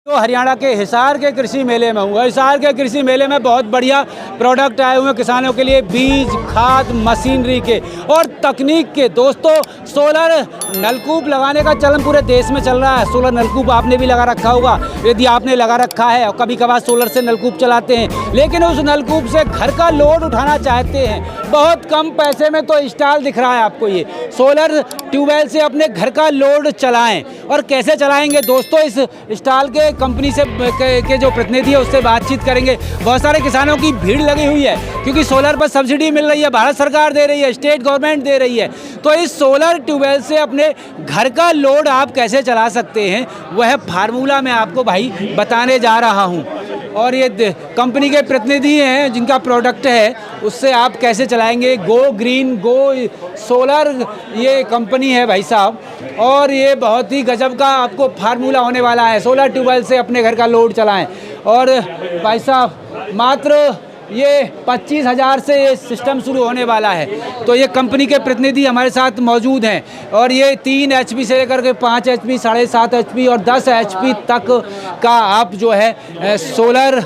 तो हरियाणा के हिसार के कृषि मेले में हूँ। हिसार के कृषि मेले में बहुत बढ़िया प्रोडक्ट आए हुए हैं किसानों के लिए, बीज, खाद, मशीनरी के और तकनीक के। दोस्तों, सोलर नलकूप लगाने का चलन पूरे देश में चल रहा है। सोलर नलकूप आपने भी लगा रखा होगा। यदि आपने लगा रखा है और कभी कभार सोलर से नलकूप चलाते हैं, लेकिन उस नलकूप से घर का लोड उठाना चाहते हैं, बहुत कम पैसे में तो स्टॉल दिख रहा है आपको। ये सोलर ट्यूबवेल से अपने घर का लोड चलाएं। और कैसे चलाएंगे दोस्तों, इस स्टॉल के कंपनी से के जो प्रतिनिधि है उससे बातचीत करेंगे। बहुत सारे किसानों की भीड़ लगी हुई है क्योंकि सोलर पर सब्सिडी मिल रही है, भारत सरकार दे रही है, स्टेट गवर्नमेंट दे रही है। तो इस सोलर ट्यूबवेल से अपने घर का लोड आप कैसे चला सकते हैं, वह फार्मूला मैं आपको भाई बताने जा रहा हूं। और ये कंपनी के प्रतिनिधि हैं जिनका प्रोडक्ट है, उससे आप कैसे चलाएंगे। गो ग्रीन गो सोलर ये कंपनी है भाई साहब, और ये बहुत ही गजब का आपको फार्मूला होने वाला है। सोलर ट्यूबवेल से अपने घर का लोड चलाएं। और भाई साहब, मात्र ये 25,000 से ये सिस्टम शुरू होने वाला है। तो ये कंपनी के प्रतिनिधि हमारे साथ मौजूद हैं और ये 3 HP से लेकर के 5 HP, 7.5 HP और 10 HP तक का आप जो है सोलर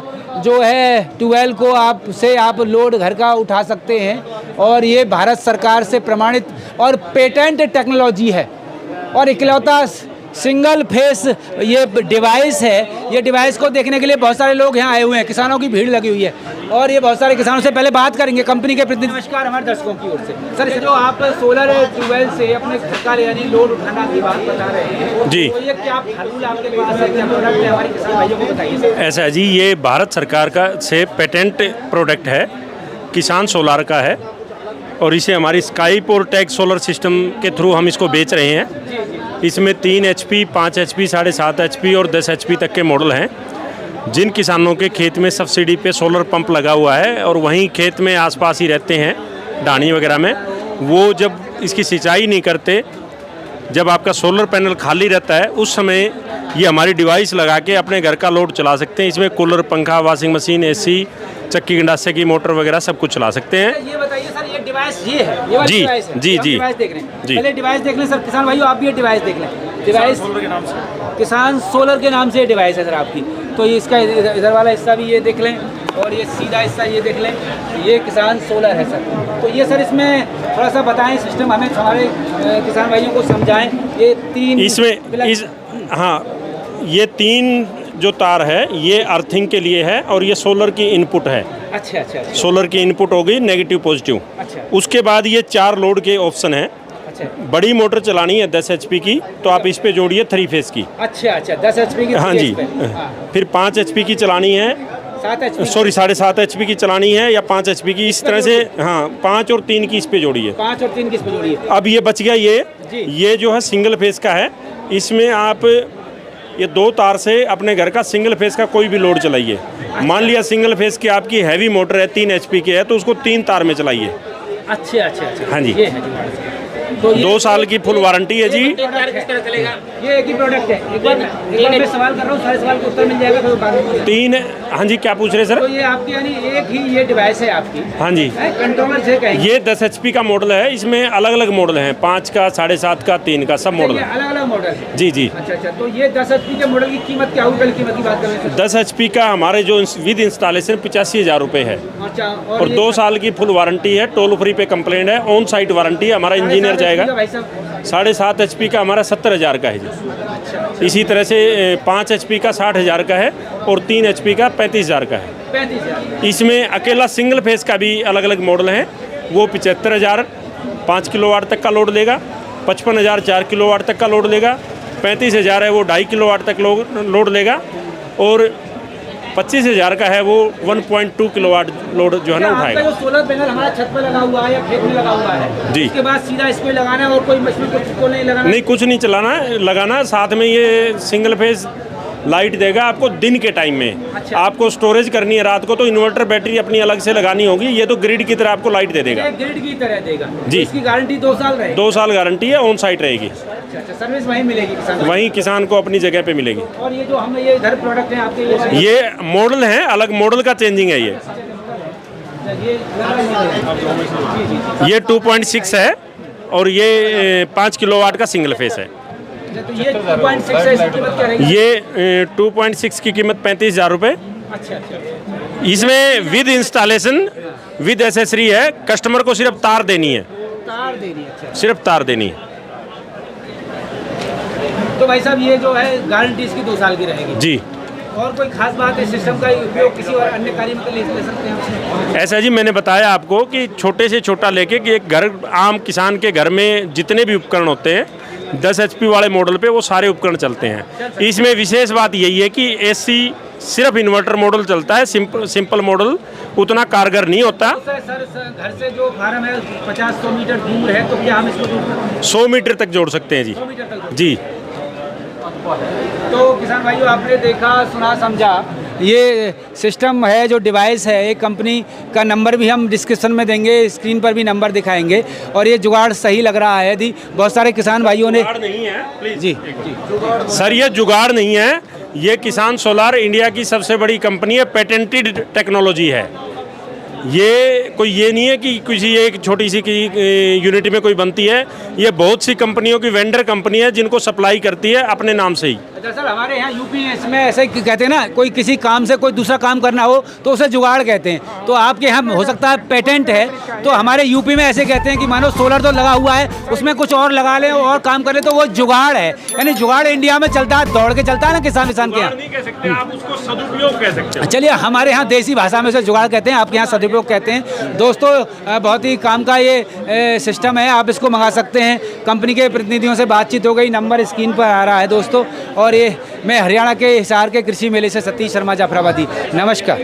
जो है ट्यूबवेल को आप लोड घर का उठा सकते हैं। और ये भारत सरकार से प्रमाणित और पेटेंट टेक्नोलॉजी है और इकलौता सिंगल फेस ये डिवाइस है। ये डिवाइस को देखने के लिए बहुत सारे लोग यहाँ आए हुए हैं, किसानों की भीड़ लगी हुई है और ये बहुत सारे किसानों से पहले बात करेंगे कंपनी के प्रतिनिधि। नमस्कार हमारे दर्शकों की ओर से। सर, जो आप सोलर ट्यूबवेल से अपने घर का यानी लोड उठाना की बात बता रहे हैं जी, तो ये क्या फार्मूला आपके पास है, क्या प्रोडक्ट है, हमारे किसान भाइयों को बताइए। ऐसा है जी, ये भारत सरकार का से पेटेंट प्रोडक्ट है, किसान सोलार का है और इसे हमारी स्काइप और टैग सोलर सिस्टम के थ्रू हम इसको बेच रहे हैं। इसमें 3 HP, 5 HP, 7.5 HP और 10 HP तक के मॉडल हैं। जिन किसानों के खेत में सब्सिडी पे सोलर पंप लगा हुआ है और वहीं खेत में आसपास ही रहते हैं ढाणी वगैरह में, वो जब इसकी सिंचाई नहीं करते, जब आपका सोलर पैनल खाली रहता है, उस समय ये हमारी डिवाइस लगा के अपने घर का लोड चला सकते हैं। इसमें कूलर, पंखा, वॉशिंग मशीन, AC, चक्की गंडासे की मोटर वगैरह सब कुछ चला सकते हैं। ये बताइए सर, ये डिवाइस ये है, ये वाली डिवाइस है। जी जी डिवाइस देख रहे हैं जी। पहले डिवाइस देख लें सर, किसान भाइयों आप भी ये डिवाइस देख लें। डिवाइस किसान सोलर के नाम से ये डिवाइस है सर आपकी। तो ये इसका इधर वाला हिस्सा भी ये देख लें और ये सीधा हिस्सा ये देख लें, ये किसान सोलर है सर। तो ये सर इसमें थोड़ा सा बताएं सिस्टम, हमें हमारे किसान भाइयों को समझाएं। ये 3 ये 3 जो तार है ये अर्थिंग के लिए है और ये सोलर की इनपुट है। अच्छा। सोलर की इनपुट होगी नेगेटिव पॉजिटिव। अच्छा। उसके बाद ये 4 लोड के ऑप्शन हैं। अच्छा। बड़ी मोटर चलानी है 10 HP की, तो आप इस पे जोड़िए 3 फेस की। अच्छा 10 HP की। हाँ जी। फिर 5 HP की चलानी है, 7.5 HP की चलानी है या 5 HP की, इस तरह से। हाँ, 5 और 3 की इस पे जोड़िए। 5 और 3 की इस पे जोड़िए। अब ये बच गया ये जो है सिंगल फेस का है। इसमें आप ये 2 तार से अपने घर का सिंगल फेस का कोई भी लोड चलाइए। मान लिया सिंगल फेस की आपकी हैवी मोटर है, 3 HP की है, तो उसको 3 तार में चलाइए। अच्छा। हाँ जी। तो 2 साल की फुल वारंटी है जी। ये एक ही प्रोडक्ट है। एक बार मैं सवाल कर रहा हूँ, सारे सवाल का उत्तर मिल जाएगा। तो 3। हाँ जी, क्या पूछ रहे सर? तो ये आपकी यानी एक ही ये डिवाइस है आपकी? हाँ जी। कंट्रोलर से कहेंगे। ये 10 HP का मॉडल है। इसमें अलग अलग मॉडल हैं, 5 का, 7.5 का, 3 का, सब मॉडल है। अलग अलग मॉडल है। जी। अच्छा। तो ये 10 HP के मॉडल की कीमत क्या होगी? कीमत की बात करें 10 HP का हमारे जो विद इंस्टॉलेशन 85,000 रुपये है। अच्छा। और 2 साल की फुल वारंटी है। टोल फ्री पे कंप्लेंट है, ऑन साइट वारंटी है, हमारा इंजीनियर जाएगा। 7.5 HP का हमारा 70,000 का है जी। इसी तरह से 5 HP का 60,000 का है और 3 HP का 35,000 का है। 35,000। इसमें अकेला सिंगल फेस का भी अलग अलग मॉडल हैं। वो 75,000 5 किलोवाट तक का लोड लेगा, 55,000 4 किलोवाट तक का लोड लेगा, 35,000 है वो 2.5 किलोवाट तक लोड लेगा और 25,000 का है वो 1.2 किलोवाट लोड जो है ना उठाएगा। जो सोलर पैनल हमारा छत पर लगा हुआ है या खेत में लगा हुआ है जी, उसके बाद सीधा इस पे लगाना है और कोई मशीन को नहीं लगाना? नहीं, कुछ नहीं चलाना है, लगाना। साथ में ये सिंगल फेज लाइट देगा आपको दिन के टाइम में। अच्छा। आपको स्टोरेज करनी है रात को तो इन्वर्टर बैटरी अपनी अलग से लगानी होगी। ये तो ग्रिड की तरह आपको लाइट दे देगा। ग्रिड की तरह देगा जी। इसकी गारंटी 2 साल रहेगी? 2 साल गारंटी है, ऑन साइट रहेगी। अच्छा। सर्विस वहीं मिलेगी किसान? वहीं किसान को अपनी जगह पे मिलेगी। और ये जो हम ये इधर प्रोडक्ट हैं आपके, ये मॉडल है, अलग मॉडल का चेंजिंग है। ये 2.6 है और ये 5 किलोवाट का सिंगल फेस है। तो ये 2.6 है, इसकी कीमत क्या रहेगी? ये 2.6 की कीमत 35,000 रुपये। अच्छा अच्छा। इसमें विद इंस्टॉलेशन विद एसेसरी है, कस्टमर को सिर्फ तार देनी है, तार देनी है। अच्छा। सिर्फ तार देनी है तो भाई साहब ये जो है गारंटी इसकी 2 साल की रहेगी जी। और कोई खास बात है, सिस्टम का उपयोग किसी और अन्य कार्य में ले सकते हैं? ऐसा जी, मैंने बताया आपको कि छोटे से छोटा लेके कि एक घर, आम किसान के घर में जितने भी उपकरण होते हैं 10 HP वाले मॉडल पे वो सारे उपकरण चलते हैं। इसमें विशेष बात यही है कि AC सिर्फ इन्वर्टर मॉडल चलता है, सिंपल मॉडल उतना कारगर नहीं होता। तो सर घर से जो फार्म है 50-100 मीटर दूर है, तो क्या हम इसको 100 मीटर तक जोड़ सकते हैं जी। 100 मीटर तक? जी। तो किसान भाइयों, आपने देखा सुना समझा, ये सिस्टम है जो डिवाइस है, एक कंपनी का नंबर भी हम डिस्क्रिप्शन में देंगे, स्क्रीन पर भी नंबर दिखाएंगे। और ये जुगाड़ सही लग रहा है यदि बहुत सारे किसान भाइयों ने नहीं है प्लीज जी सर, ये जुगाड़ नहीं है, ये किसान सोलार इंडिया की सबसे बड़ी कंपनी है, पेटेंटेड टेक्नोलॉजी है। ये कोई ये नहीं है कि किसी एक छोटी सी की यूनिट में कोई बनती है, ये बहुत सी कंपनियों की वेंडर कंपनी है जिनको सप्लाई करती है अपने नाम से ही। दरअसल हमारे यहाँ यूपी में ऐसे कहते हैं ना, कोई किसी काम से कोई दूसरा काम करना हो तो उसे जुगाड़ कहते हैं। तो आपके यहाँ हो सकता है पेटेंट है, तो हमारे यूपी में ऐसे कहते हैं कि मानो सोलर तो लगा हुआ है, उसमें कुछ और लगा लें और काम कर ले तो वो जुगाड़ है। यानी जुगाड़ इंडिया में चलता है, दौड़ के चलता है ना किसान के यहाँ। नहीं कह सकते आप, उसको सदुपयोग कह सकते हैं। चलिए, हमारे यहाँ देसी भाषा में से जुगाड़ कहते हैं, आपके यहाँ सदुपयोग कहते हैं। दोस्तों बहुत ही काम का ये सिस्टम है, आप इसको मंगा सकते हैं। कंपनी के प्रतिनिधियों से बातचीत हो गई, नंबर स्क्रीन पर आ रहा है दोस्तों। और ये मैं हरियाणा के हिसार के कृषि मेले से सतीश शर्मा जाफराबादी, नमस्कार।